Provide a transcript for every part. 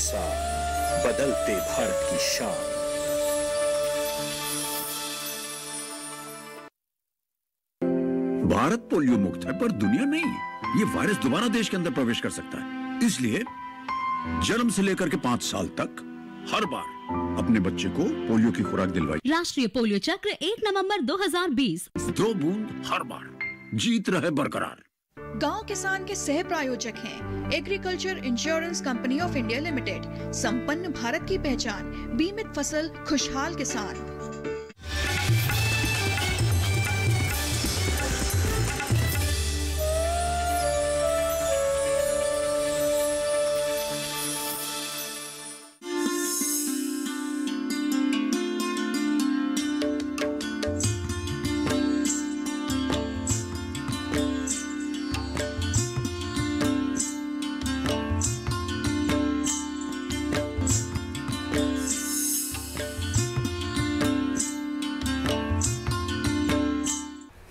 साथ बदलते भारत की शान। भारत पोलियो मुक्त है पर दुनिया नहीं। ये वायरस दोबारा देश के अंदर प्रवेश कर सकता है, इसलिए जन्म से लेकर के 5 साल तक हर बार अपने बच्चे को पोलियो की खुराक दिलवाई। राष्ट्रीय पोलियो चक्र 1 नवंबर 2020। 2 बूंद हर बार, जीत रहे बरकरार। गांव किसान के सह प्रायोजक हैं agriculture insurance company of India limited. संपन्न भारत की पहचान, बीमित फसल, खुशहाल किसान।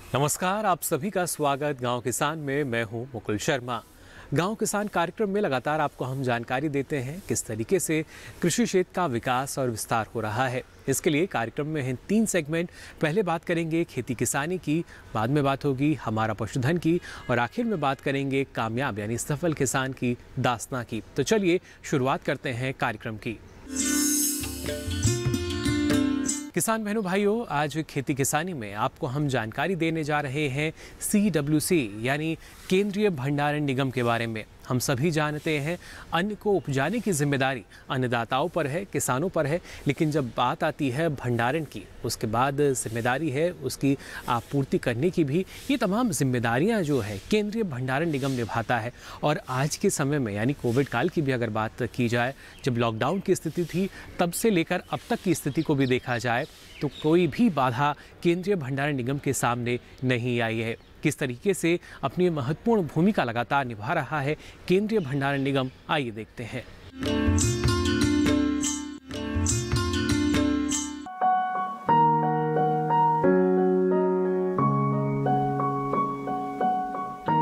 नमस्कार, आप सभी का स्वागत गांव किसान में। मैं हूं मुकुल शर्मा। गांव किसान कार्यक्रम में लगातार आपको हम जानकारी देते हैं किस तरीके से कृषि क्षेत्र का विकास और विस्तार हो रहा है। इसके लिए कार्यक्रम में हैं 3 सेगमेंट। पहले बात करेंगे खेती किसानी की, बाद में बात होगी हमारा पशुधन की, और आखिर में बात करेंगे कामयाब यानी सफल किसान की दास्तां की। तो चलिए शुरुआत करते हैं कार्यक्रम की। किसान बहनों भाइयों, आज खेती किसानी में आपको हम जानकारी देने जा रहे हैं CWC यानी केंद्रीय भंडारण निगम के बारे में। हम सभी जानते हैं अन्न को उपजाने की जिम्मेदारी अन्नदाताओं पर है, किसानों पर है, लेकिन जब बात आती है भंडारण की, उसके बाद जिम्मेदारी है उसकी आपूर्ति करने की भी। ये तमाम जिम्मेदारियां जो है केंद्रीय भंडारण निगम निभाता है। और आज के समय में यानी कोविड काल की भी अगर बात की जाए, जब लॉकडाउन की स्थिति थी, तब से लेकर अब तक की स्थिति को भी देखा जाए तो कोई भी बाधा केंद्रीय भंडारण निगम के सामने नहीं आई है। किस तरीके से अपनी महत्वपूर्ण भूमिका लगातार निभा रहा है केंद्रीय भंडारण निगम, आइए देखते हैं।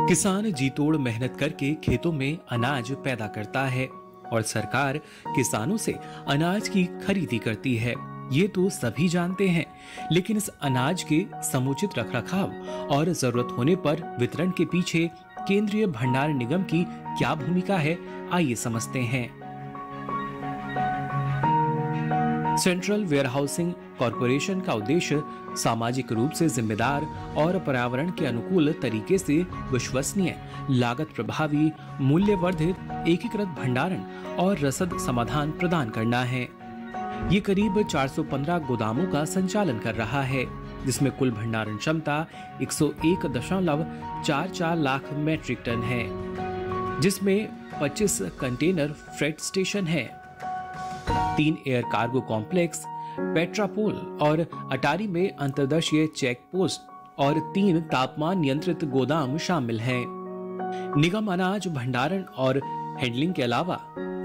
किसान जी तोड़ मेहनत करके खेतों में अनाज पैदा करता है और सरकार किसानों से अनाज की खरीदी करती है। ये तो सभी जानते हैं, लेकिन इस अनाज के समुचित रखरखाव और जरूरत होने पर वितरण के पीछे केंद्रीय भंडारण निगम की क्या भूमिका है, आइए समझते हैं। सेंट्रल वेयरहाउसिंग कॉरपोरेशन का उद्देश्य सामाजिक रूप से जिम्मेदार और पर्यावरण के अनुकूल तरीके से विश्वसनीय, लागत प्रभावी, मूल्यवर्धित, एकीकृत भंडारण और रसद समाधान प्रदान करना है। ये करीब 415 गोदामों का संचालन कर रहा है, जिसमें कुल भंडारण क्षमता 101.44 लाख मैट्रिक टन है, जिसमें 25 कंटेनर फ्रेट स्टेशन है, 3 एयर कार्गो कॉम्प्लेक्स, पेट्रापोल और अटारी में अंतर्देशीय चेक पोस्ट और 3 तापमान नियंत्रित गोदाम शामिल हैं। निगम अनाज भंडारण और हैंडलिंग के अलावा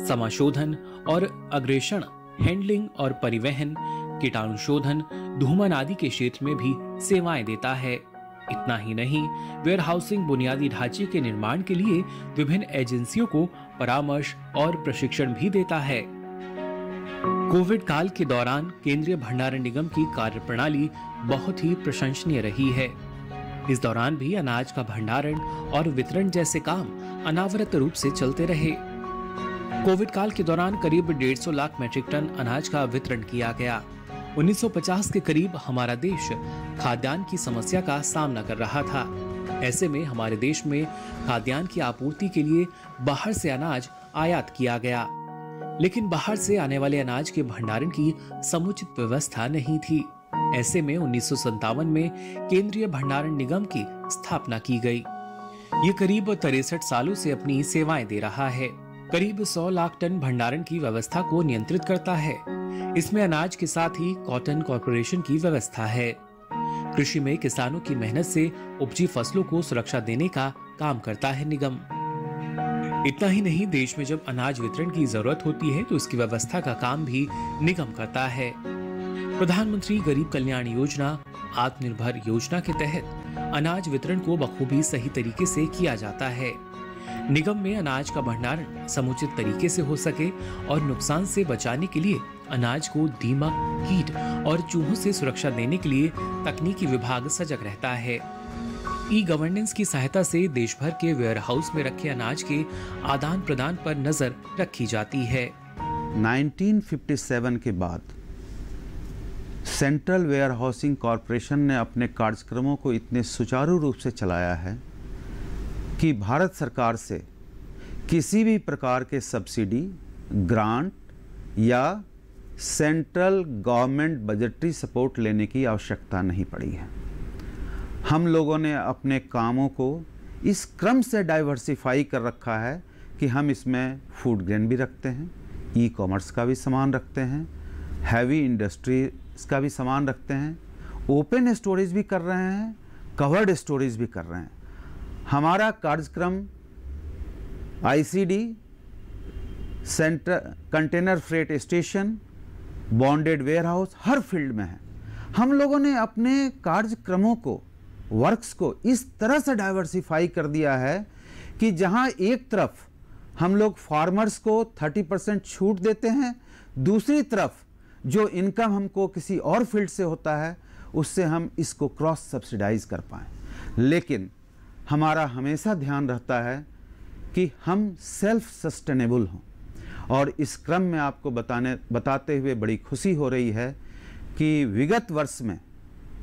समाशोधन और अग्रेषण, हैंडलिंग और परिवहन, कीटाणु शोधन, धूमन आदि के क्षेत्र में भी सेवाएं देता है। इतना ही नहीं, वेयरहाउसिंग बुनियादी ढांचे के निर्माण के लिए विभिन्न एजेंसियों को परामर्श और प्रशिक्षण भी देता है। कोविड काल के दौरान केंद्रीय भंडारण निगम की कार्यप्रणाली बहुत ही प्रशंसनीय रही है। इस दौरान भी अनाज का भंडारण और वितरण जैसे काम अनावरत रूप से चलते रहे। कोविड काल के दौरान करीब 150 लाख मैट्रिक टन अनाज का वितरण किया गया। 1950 के करीब हमारा देश खाद्यान्न की समस्या का सामना कर रहा था। ऐसे में हमारे देश में खाद्यान्न की आपूर्ति के लिए बाहर से अनाज आयात किया गया, लेकिन बाहर से आने वाले अनाज के भंडारण की समुचित व्यवस्था नहीं थी। ऐसे में 1957 में केंद्रीय भंडारण निगम की स्थापना की गई। ये करीब 63 सालों से अपनी सेवाएं दे रहा है। करीब 100 लाख टन भंडारण की व्यवस्था को नियंत्रित करता है। इसमें अनाज के साथ ही कॉटन कॉर्पोरेशन की व्यवस्था है। कृषि में किसानों की मेहनत से उपजी फसलों को सुरक्षा देने का काम करता है निगम। इतना ही नहीं, देश में जब अनाज वितरण की जरूरत होती है तो इसकी व्यवस्था का काम भी निगम करता है। प्रधानमंत्री गरीब कल्याण योजना, आत्मनिर्भर योजना के तहत अनाज वितरण को बखूबी सही तरीके से किया जाता है। निगम में अनाज का भंडारण समुचित तरीके से हो सके और नुकसान से बचाने के लिए अनाज को दीमक, कीट और चूहों से सुरक्षा देने के लिए तकनीकी विभाग सजग रहता है। ई गवर्नेंस की सहायता से देश भर के वेयर हाउस में रखे अनाज के आदान प्रदान पर नजर रखी जाती है। 1957 के बाद सेंट्रल वेयर हाउसिंग कॉरपोरेशन ने अपने कार्यक्रमों को इतने सुचारू रूप से चलाया है कि भारत सरकार से किसी भी प्रकार के सब्सिडी, ग्रांट या सेंट्रल गवर्नमेंट बजटरी सपोर्ट लेने की आवश्यकता नहीं पड़ी है। हम लोगों ने अपने कामों को इस क्रम से डाइवर्सिफाई कर रखा है कि हम इसमें फूड ग्रेन भी रखते हैं, ई कॉमर्स का भी सामान रखते हैं, हैवी इंडस्ट्रीज का भी सामान रखते हैं, ओपन स्टोरेज भी कर रहे हैं, कवर्ड स्टोरेज भी कर रहे हैं। हमारा कार्यक्रम ICD, centre container freight station, bonded warehouse हर फील्ड में है। हम लोगों ने अपने कार्यक्रमों को, वर्क्स को इस तरह से डाइवर्सिफाई कर दिया है कि जहां एक तरफ हम लोग फार्मर्स को 30% छूट देते हैं, दूसरी तरफ जो इनकम हमको किसी और फील्ड से होता है उससे हम इसको क्रॉस सब्सिडाइज कर पाएँ। लेकिन हमारा हमेशा ध्यान रहता है कि हम सेल्फ सस्टेनेबल हों। और इस क्रम में आपको बताते हुए बड़ी खुशी हो रही है कि विगत वर्ष में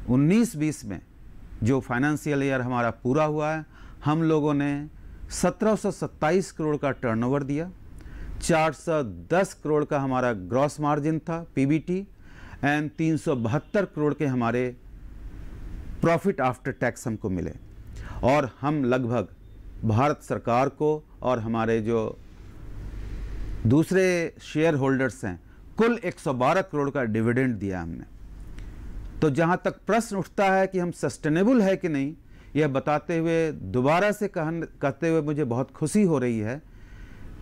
19-20 में जो फाइनेंशियल ईयर हमारा पूरा हुआ है, हम लोगों ने 1727 करोड़ का टर्नओवर दिया, 410 करोड़ का हमारा ग्रॉस मार्जिन था पीबीटी, एंड 372 करोड़ के हमारे प्रॉफिट आफ्टर टैक्स हमको मिले। और हम लगभग भारत सरकार को और हमारे जो दूसरे शेयर होल्डर्स हैं कुल 112 करोड़ का डिविडेंड दिया हमने। तो जहां तक प्रश्न उठता है कि हम सस्टेनेबल है कि नहीं, यह बताते हुए दोबारा से कहते हुए मुझे बहुत खुशी हो रही है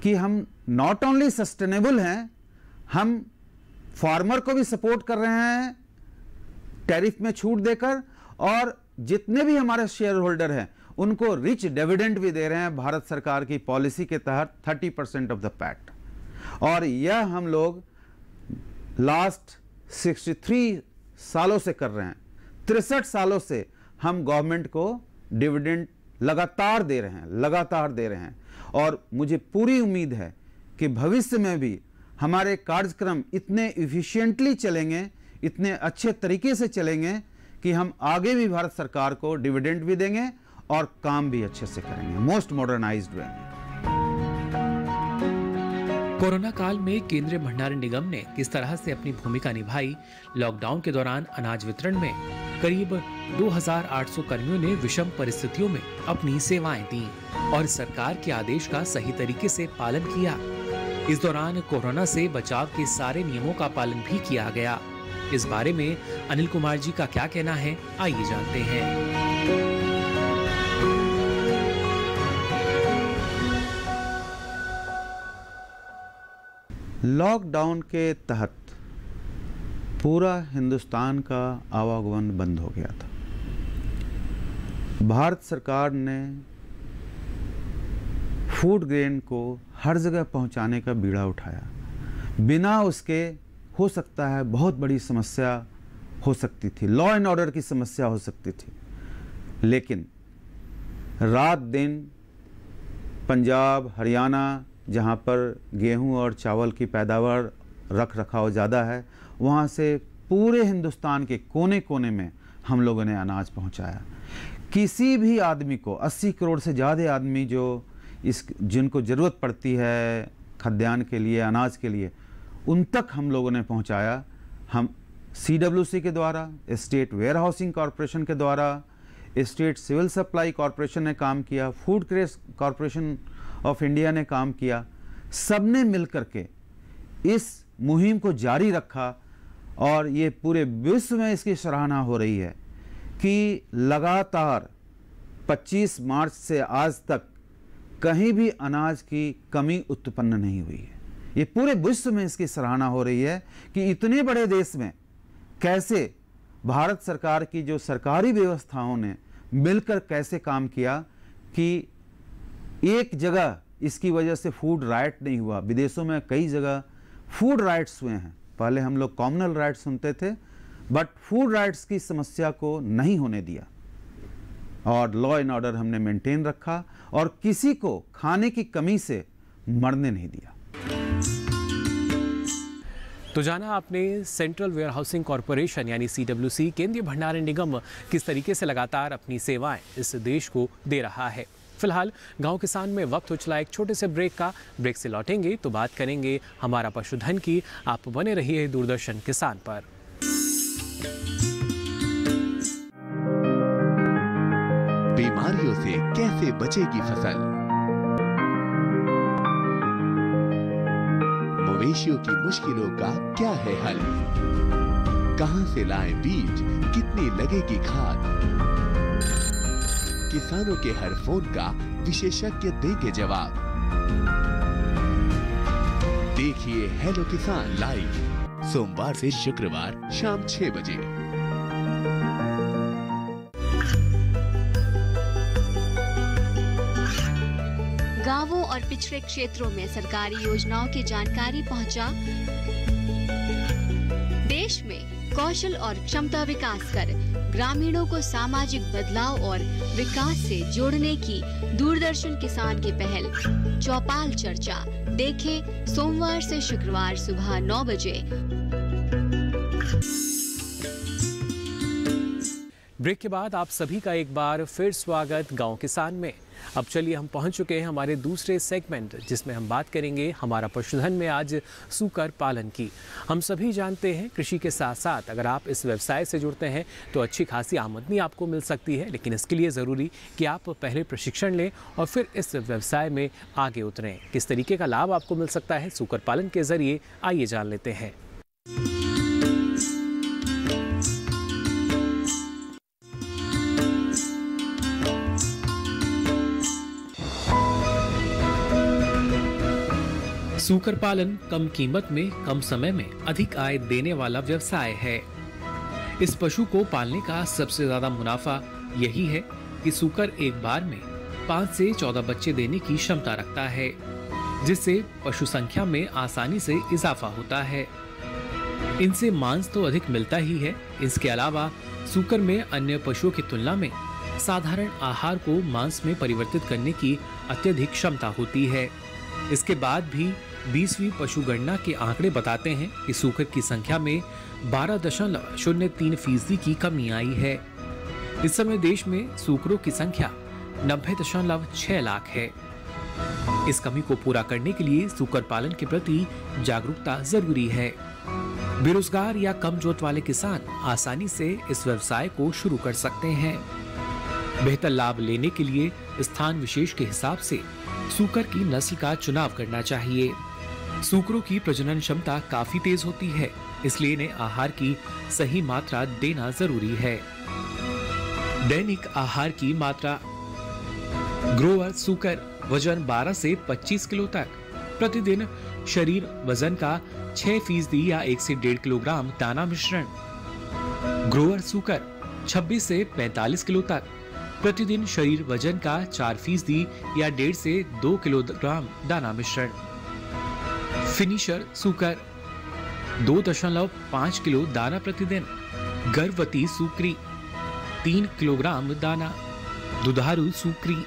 कि हम नॉट ओनली सस्टेनेबल हैं, हम फार्मर को भी सपोर्ट कर रहे हैं टैरिफ में छूट देकर, और जितने भी हमारे शेयर होल्डर हैं उनको रिच डिविडेंड भी दे रहे हैं भारत सरकार की पॉलिसी के तहत 30% ऑफ द पैक्ट। और यह हम लोग लास्ट 63 सालों से कर रहे हैं। 63 सालों से हम गवर्नमेंट को डिविडेंड लगातार दे रहे हैं। और मुझे पूरी उम्मीद है कि भविष्य में भी हमारे कार्यक्रम इतने इफिशिएंटली चलेंगे, इतने अच्छे तरीके से चलेंगे कि हम आगे भी भारत सरकार को डिविडेंड भी देंगे और काम भी अच्छे से करेंगे, मोस्ट मॉडर्नाइज्ड वे में। कोरोना काल में केंद्रीय भंडारण निगम ने किस तरह से अपनी भूमिका निभाई। लॉकडाउन के दौरान अनाज वितरण में करीब 2800 कर्मियों ने विषम परिस्थितियों में अपनी सेवाएं दी और सरकार के आदेश का सही तरीके से पालन किया। इस दौरान कोरोना से बचाव के सारे नियमों का पालन भी किया गया। इस बारे में अनिल कुमार जी का क्या कहना है, आइए जानते हैं। लॉकडाउन के तहत पूरा हिंदुस्तान का आवागमन बंद हो गया था। भारत सरकार ने फूड ग्रेन को हर जगह पहुंचाने का बीड़ा उठाया। बिना उसके हो सकता है बहुत बड़ी समस्या हो सकती थी, लॉ एंड ऑर्डर की समस्या हो सकती थी। लेकिन रात दिन पंजाब, हरियाणा, जहाँ पर गेहूं और चावल की पैदावार रख रखाव ज़्यादा है, वहाँ से पूरे हिंदुस्तान के कोने कोने में हम लोगों ने अनाज पहुँचाया। किसी भी आदमी को, 80 करोड़ से ज़्यादा आदमी जो जिनको ज़रूरत पड़ती है खाद्यान्न के लिए, अनाज के लिए, उन तक हम लोगों ने पहुँचाया। हम CWC के द्वारा, स्टेट वेयर हाउसिंग कॉरपोरेशन के द्वारा, स्टेट सिविल सप्लाई कॉरपोरेशन ने काम किया, फूड क्रेस कॉरपोरेशन ऑफ इंडिया ने काम किया। सबने मिलकर के इस मुहिम को जारी रखा और ये पूरे विश्व में इसकी सराहना हो रही है कि लगातार 25 मार्च से आज तक कहीं भी अनाज की कमी उत्पन्न नहीं हुई है। ये पूरे विश्व में इसकी सराहना हो रही है कि इतने बड़े देश में कैसे भारत सरकार की जो सरकारी व्यवस्थाओं ने मिलकर कैसे काम किया कि एक जगह इसकी वजह से फूड राइट नहीं हुआ। विदेशों में कई जगह फूड राइट्स हुए हैं। पहले हम लोग कॉम्युनल राइट्स सुनते थे, बट फूड राइट्स की समस्या को नहीं होने दिया और लॉ एंड ऑर्डर हमने मेंटेन रखा और किसी को खाने की कमी से मरने नहीं दिया। तो जाना आपने सेंट्रल वेयर हाउसिंग कॉरपोरेशन यानी CWC, केंद्रीय भंडारण निगम, किस तरीके से लगातार अपनी सेवाएं इस देश को दे रहा है। फिलहाल गांव किसान में वक्त हो चला एक छोटे से ब्रेक का। ब्रेक से लौटेंगे तो बात करेंगे हमारा पशुधन की। आप बने रहिए दूरदर्शन किसान पर। बीमारियों से कैसे बचेगी फसल, मवेशियों की मुश्किलों का क्या है हल, कहां से लाएं बीज, कितनी लगेगी खाद, किसानों के हर फोन का विशेषज्ञ देंगे जवाब। देखिए हेलो किसान लाइव सोमवार से शुक्रवार शाम 6 बजे। गांवों और पिछड़े क्षेत्रों में सरकारी योजनाओं की जानकारी पहुंचा। देश में कौशल और क्षमता विकास कर ग्रामीणों को सामाजिक बदलाव और विकास से जोड़ने की दूरदर्शन किसान की पहल चौपाल चर्चा देखें सोमवार से शुक्रवार सुबह 9 बजे। ब्रेक के बाद आप सभी का एक बार फिर स्वागत गांव किसान में। अब चलिए हम पहुंच चुके हैं हमारे दूसरे सेगमेंट, जिसमें हम बात करेंगे हमारा पशुधन में आज सूकर पालन की। हम सभी जानते हैं कृषि के साथ साथ अगर आप इस व्यवसाय से जुड़ते हैं तो अच्छी खासी आमदनी आपको मिल सकती है, लेकिन इसके लिए ज़रूरी कि आप पहले प्रशिक्षण लें और फिर इस व्यवसाय में आगे उतरें। किस तरीके का लाभ आपको मिल सकता है सूकर पालन के जरिए, आइए जान लेते हैं। सूकर पालन कम कीमत में कम समय में अधिक आय देने वाला व्यवसाय है। इस पशु को पालने का सबसे ज्यादा मुनाफा यही है कि सूकर एक बार में 5 से 14 बच्चे देने की क्षमता रखता है, जिससे पशु संख्या में आसानी से इजाफा होता है। इनसे मांस तो अधिक मिलता ही है, इसके अलावा सूकर में अन्य पशुओं की तुलना में साधारण आहार को मांस में परिवर्तित करने की अत्यधिक क्षमता होती है। इसके बाद भी 20वीं पशुगणना के आंकड़े बताते हैं कि सूकर की संख्या में 12.03% की कमी आई है। इस समय देश में सूकरों की संख्या 90.6 लाख है। इस कमी को पूरा करने के लिए सूकर पालन के प्रति जागरूकता जरूरी है। बेरोजगार या कम जोत वाले किसान आसानी से इस व्यवसाय को शुरू कर सकते हैं। बेहतर लाभ लेने के लिए स्थान विशेष के हिसाब से सूकर की नस्ल का चुनाव करना चाहिए। सूकरों की प्रजनन क्षमता काफी तेज होती है, इसलिए इन्हें आहार की सही मात्रा देना जरूरी है। दैनिक आहार की मात्रा: ग्रोअर सूकर वजन 12 से 25 किलो तक, प्रतिदिन शरीर वजन का 6% या 1 से 1.5 किलोग्राम दाना मिश्रण। ग्रोअर सूकर 26 से 45 किलो तक, प्रतिदिन शरीर वजन का 4% या 1.5 से 2 किलोग्राम दाना मिश्रण। फिनिशर सूकर 2.5 किलो दाना प्रतिदिन। गर्भवती सूकरी 3 किलोग्राम दाना। दुधारू सूकरी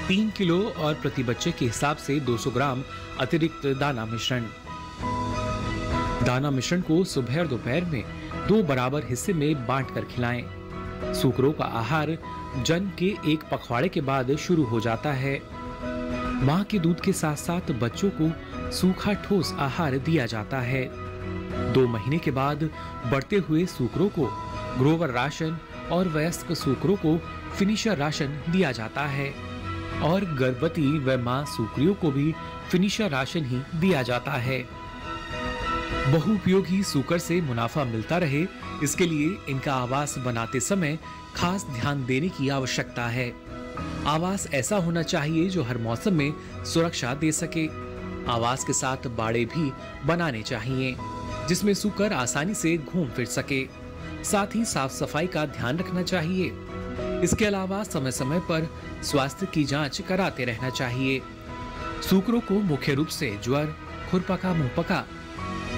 3 किलो और प्रति बच्चे के हिसाब से 200 ग्राम अतिरिक्त दाना मिश्रण। दाना मिश्रण को सुबह और दोपहर में 2 बराबर हिस्से में बांटकर खिलाएं। सूकरों का आहार जन्म के 1 पखवाड़े के बाद शुरू हो जाता है। मां के दूध के साथ साथ बच्चों को सूखा ठोस आहार दिया जाता है। 2 महीने के बाद बढ़ते हुए सूकरों को ग्रोवर राशन और वयस्क सूकरों को फिनिशर राशन दिया जाता है और गर्भवती व मां सूकरियों को भी फिनिशर राशन ही दिया जाता है। बहुउपयोगी सूकर से मुनाफा मिलता रहे, इसके लिए इनका आवास बनाते समय खास ध्यान देने की आवश्यकता है। आवास ऐसा होना चाहिए जो हर मौसम में सुरक्षा दे सके। आवास के साथ बाड़े भी बनाने चाहिए जिसमें सूकर आसानी से घूम फिर सके। साथ ही साफ सफाई का ध्यान रखना चाहिए। इसके अलावा समय समय पर स्वास्थ्य की जांच कराते रहना चाहिए। सूकरों को मुख्य रूप से ज्वर, खुरपका, मुंहपका,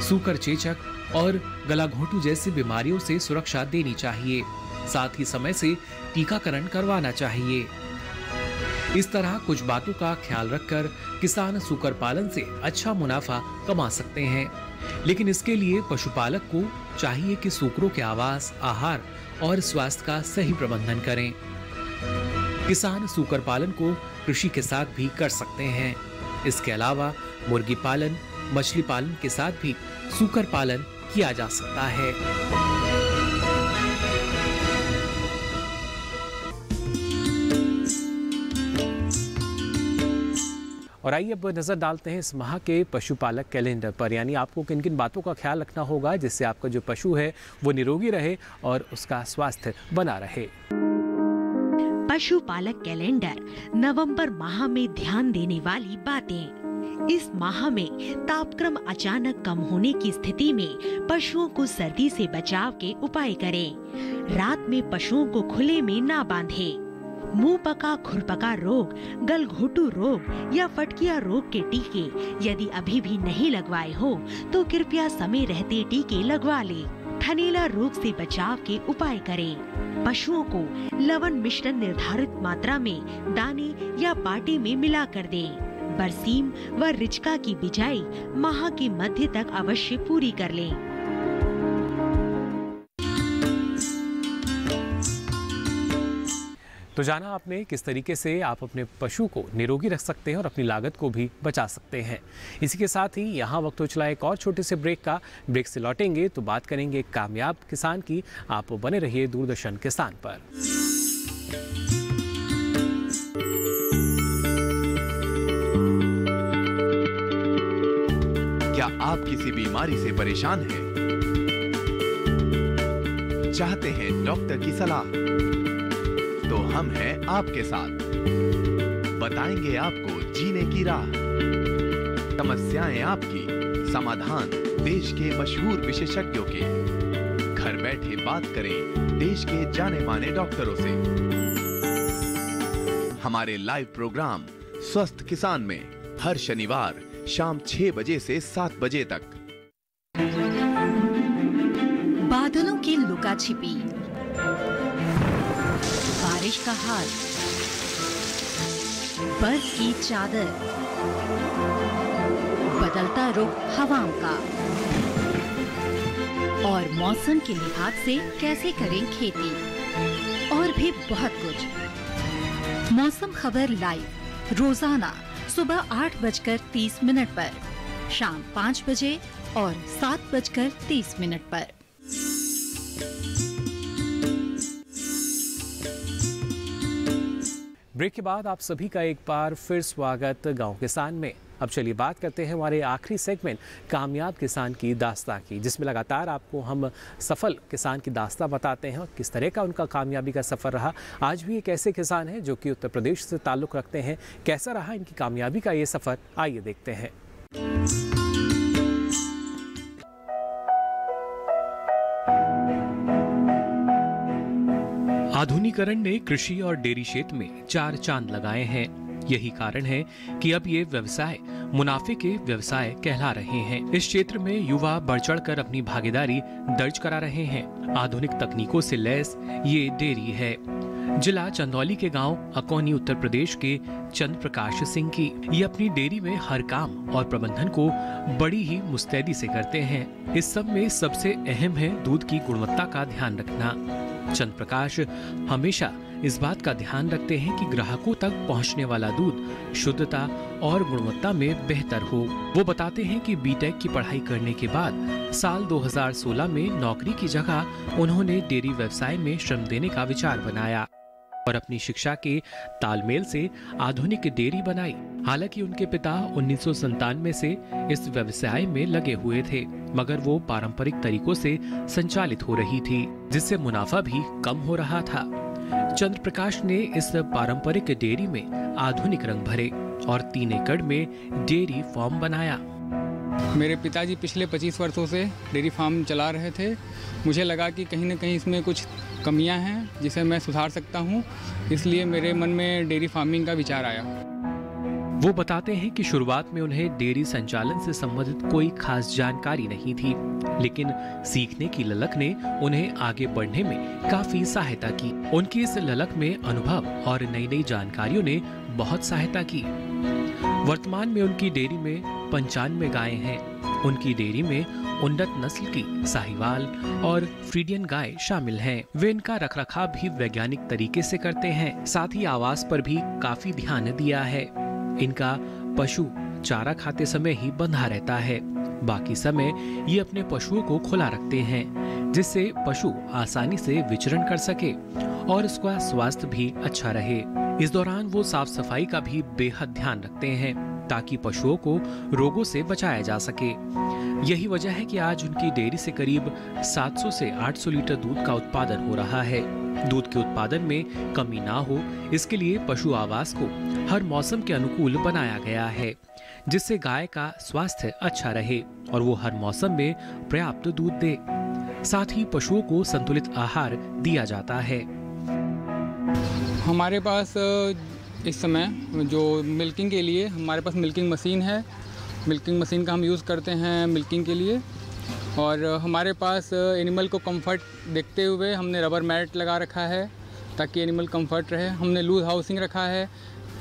सूकर चेचक और गला घोंटू जैसी बीमारियों से सुरक्षा देनी चाहिए। साथ ही समय से टीकाकरण करवाना चाहिए। इस तरह कुछ बातों का ख्याल रखकर किसान सूकर पालन से अच्छा मुनाफा कमा सकते हैं। लेकिन इसके लिए पशुपालक को चाहिए कि सूकरों के आवास, आहार और स्वास्थ्य का सही प्रबंधन करें। किसान सूकर पालन को कृषि के साथ भी कर सकते हैं। इसके अलावा मुर्गी पालन, मछली पालन के साथ भी सूकर पालन किया जा सकता है। और आइए अब नजर डालते हैं इस माह के पशुपालक कैलेंडर पर, यानी आपको किन किन बातों का ख्याल रखना होगा जिससे आपका जो पशु है वो निरोगी रहे और उसका स्वास्थ्य बना रहे। पशुपालक कैलेंडर नवंबर माह में ध्यान देने वाली बातें। इस माह में तापक्रम अचानक कम होने की स्थिति में पशुओं को सर्दी से बचाव के उपाय करें। रात में पशुओं को खुले में ना बांधें। मुंह पका, खुरपका रोग, गलघोटू रोग या फटकिया रोग के टीके यदि अभी भी नहीं लगवाए हो तो कृपया समय रहते टीके लगवा लें। थनैला रोग से बचाव के उपाय करें। पशुओं को लवण मिश्रण निर्धारित मात्रा में दाने या पाटे में मिला कर दें। बरसीम व रिचका की बिजाई माह के मध्य तक अवश्य पूरी कर लें। तो जाना आपने किस तरीके से आप अपने पशु को निरोगी रख सकते हैं और अपनी लागत को भी बचा सकते हैं। इसी के साथ ही यहाँ वक्त हो चला एक और छोटे से ब्रेक का। ब्रेक से लौटेंगे तो बात करेंगे एक कामयाब किसान की। आप बने रहिए दूरदर्शन किसान पर। क्या आप किसी बीमारी से परेशान हैं? चाहते हैं डॉक्टर की सलाह? तो हम हैं आपके साथ। बताएंगे आपको जीने की राह। समस्याएं आपकी, समाधान देश के मशहूर विशेषज्ञों के। घर बैठे बात करें देश के जाने माने डॉक्टरों से। हमारे लाइव प्रोग्राम स्वस्थ किसान में हर शनिवार शाम 6 बजे से 7 बजे तक। बादलों की लुका छिपी, बारिश का हाल, बर्फ की चादर, बदलता रुख हवाओं का और मौसम के लिहाज से कैसे करें खेती, और भी बहुत कुछ। मौसम खबर लाइव रोजाना सुबह 8:30 पर, शाम 5 बजे और 7:30 पर। ब्रेक के बाद आप सभी का एक बार फिर स्वागत गांव किसान में। अब चलिए बात करते हैं हमारे आखिरी सेगमेंट कामयाब किसान की दास्तां की, जिसमें लगातार आपको हम सफल किसान की दास्तां बताते हैं और किस तरह का उनका कामयाबी का सफ़र रहा। आज भी एक ऐसे किसान हैं जो कि उत्तर प्रदेश से ताल्लुक़ रखते हैं। कैसा रहा इनकी कामयाबी का ये सफ़र, आइए देखते हैं। आधुनिकीकरण ने कृषि और डेयरी क्षेत्र में 4 चांद लगाए हैं। यही कारण है कि अब ये व्यवसाय मुनाफे के व्यवसाय कहला रहे हैं। इस क्षेत्र में युवा बढ़ चढ़कर अपनी भागीदारी दर्ज करा रहे हैं। आधुनिक तकनीकों से लैस ये डेयरी है। जिला चंदौली के गांव अकोनी उत्तर प्रदेश के चंद्र प्रकाश सिंह की ये अपनी डेयरी में हर काम और प्रबंधन को बड़ी ही मुस्तैदी से करते हैं। इस सब में सबसे अहम है दूध की गुणवत्ता का ध्यान रखना। चंद्र प्रकाश हमेशा इस बात का ध्यान रखते हैं कि ग्राहकों तक पहुंचने वाला दूध शुद्धता और गुणवत्ता में बेहतर हो। वो बताते हैं कि बीटेक की पढ़ाई करने के बाद साल 2016 में नौकरी की जगह उन्होंने डेयरी व्यवसाय में श्रम देने का विचार बनाया और अपनी शिक्षा के तालमेल से आधुनिक डेयरी बनाई। हालांकि उनके पिता 1997 से इस व्यवसाय में लगे हुए थे, मगर वो पारंपरिक तरीकों से संचालित हो रही थी, जिससे मुनाफा भी कम हो रहा था। चंद्र प्रकाश ने इस पारंपरिक डेयरी में आधुनिक रंग भरे और 3 एकड़ में डेयरी फार्म बनाया। मेरे पिताजी पिछले 25 वर्षों से डेयरी फार्म चला रहे थे। मुझे लगा कि कहीं न कहीं इसमें कुछ कमियां हैं जिसे मैं सुधार सकता हूं, इसलिए मेरे मन में डेयरी फार्मिंग का विचार आया। वो बताते हैं कि शुरुआत में उन्हें डेयरी संचालन से संबंधित कोई खास जानकारी नहीं थी, लेकिन सीखने की ललक ने उन्हें आगे बढ़ने में काफी सहायता की। उनकी इस ललक में अनुभव और नई नई जानकारियों ने बहुत सहायता की। वर्तमान में उनकी डेयरी में 95 गायें हैं। उनकी डेयरी में उन्नत नस्ल की साहिवाल और फ्रीडियन गाय शामिल हैं। वे इनका रखरखाव भी वैज्ञानिक तरीके से करते हैं। साथ ही आवास पर भी काफी ध्यान दिया है। इनका पशु चारा खाते समय ही बंधा रहता है, बाकी समय ये अपने पशुओं को खुला रखते हैं, जिससे पशु आसानी से विचरण कर सके और उसका स्वास्थ्य भी अच्छा रहे। इस दौरान वो साफ सफाई का भी बेहद ध्यान रखते हैं ताकि पशुओं को रोगों से बचाया जा सके। यही वजह है कि आज उनकी डेयरी से करीब 700 से 800 लीटर दूध का उत्पादन हो रहा है। दूध के उत्पादन में कमी ना हो, इसके लिए पशु आवास को हर मौसम के अनुकूल बनाया गया है, जिससे गाय का स्वास्थ्य अच्छा रहे और वो हर मौसम में पर्याप्त दूध दे। साथ ही पशुओं को संतुलित आहार दिया जाता है। हमारे पास इस समय जो मिल्किंग के लिए हमारे पास मिल्किंग मशीन है। मिल्किंग मशीन का हम यूज़ करते हैं मिल्किंग के लिए। और हमारे पास एनिमल को कंफर्ट देखते हुए हमने रबर मैट लगा रखा है ताकि एनिमल कंफर्ट रहे। हमने लूज हाउसिंग रखा है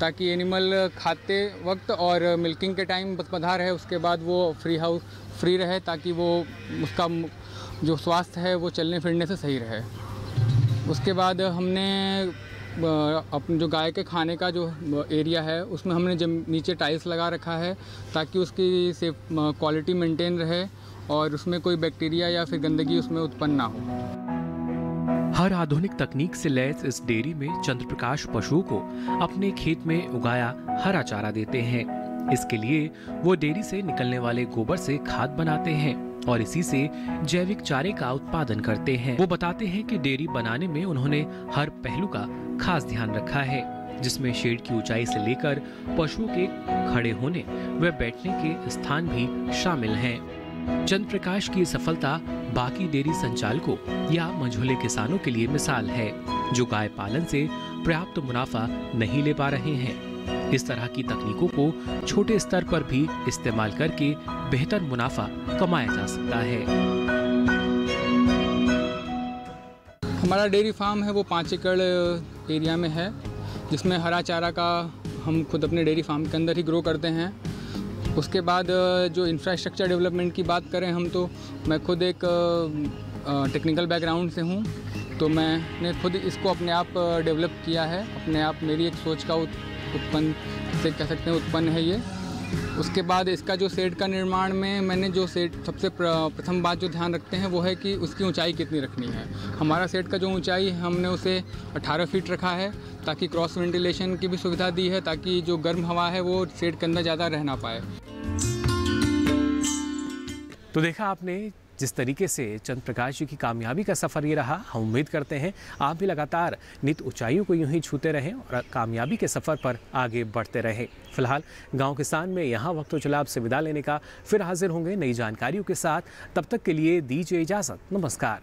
ताकि एनिमल खाते वक्त और मिल्किंग के टाइम बस बंधा रहे, उसके बाद वो फ्री रहे ताकि वो उसका जो स्वास्थ्य है वो चलने फिरने से सही रहे। उसके बाद हमने अपने जो गाय के खाने का जो एरिया है उसमें हमने नीचे टाइल्स लगा रखा है ताकि उसकी सेफ क्वालिटी मेंटेन रहे और उसमें कोई बैक्टीरिया या फिर गंदगी उसमें उत्पन्न ना हो। हर आधुनिक तकनीक से लैस इस डेयरी में चंद्रप्रकाश पशुओं को अपने खेत में उगाया हरा चारा देते हैं। इसके लिए वो डेयरी से निकलने वाले गोबर से खाद बनाते हैं और इसी से जैविक चारे का उत्पादन करते हैं। वो बताते हैं कि डेयरी बनाने में उन्होंने हर पहलू का खास ध्यान रखा है, जिसमें शेड की ऊंचाई से लेकर पशुओं के खड़े होने व बैठने के स्थान भी शामिल हैं। चंद्रप्रकाश की सफलता बाकी डेयरी संचालकों या मंझोले किसानों के लिए मिसाल है, जो गाय पालन से पर्याप्त मुनाफा नहीं ले पा रहे हैं। इस तरह की तकनीकों को छोटे स्तर पर भी इस्तेमाल करके बेहतर मुनाफा कमाया जा सकता है। हमारा डेयरी फार्म है वो 5 एकड़ एरिया में है, जिसमें हरा चारा का हम खुद अपने डेयरी फार्म के अंदर ही ग्रो करते हैं। उसके बाद जो इंफ्रास्ट्रक्चर डेवलपमेंट की बात करें हम, तो मैं खुद एक टेक्निकल बैकग्राउंड से हूँ, तो मैंने खुद इसको अपने आप डेवलप किया है। अपने आप मेरी एक सोच का उत्पन्न से कह सकते हैं उत्पन्न है ये। उसके बाद इसका जो शेड का निर्माण में मैंने जो शेड सबसे प्रथम बात जो ध्यान रखते हैं वो है कि उसकी ऊंचाई कितनी रखनी है। हमारा शेड का जो ऊंचाई है हमने उसे 18 फीट रखा है ताकि क्रॉस वेंटिलेशन की भी सुविधा दी है, ताकि जो गर्म हवा है वो शेड के अंदर ज़्यादा रह ना पाए। तो देखा आपने जिस तरीके से चंद्रप्रकाश जी की कामयाबी का सफ़र ये रहा। हम उम्मीद करते हैं आप भी लगातार नित ऊंचाइयों को यूं ही छूते रहें और कामयाबी के सफ़र पर आगे बढ़ते रहें। फिलहाल गांव किसान में यहाँ वक्त तो चला आपसे विदा लेने का, फिर हाजिर होंगे नई जानकारियों के साथ। तब तक के लिए दीजिए इजाज़त। नमस्कार।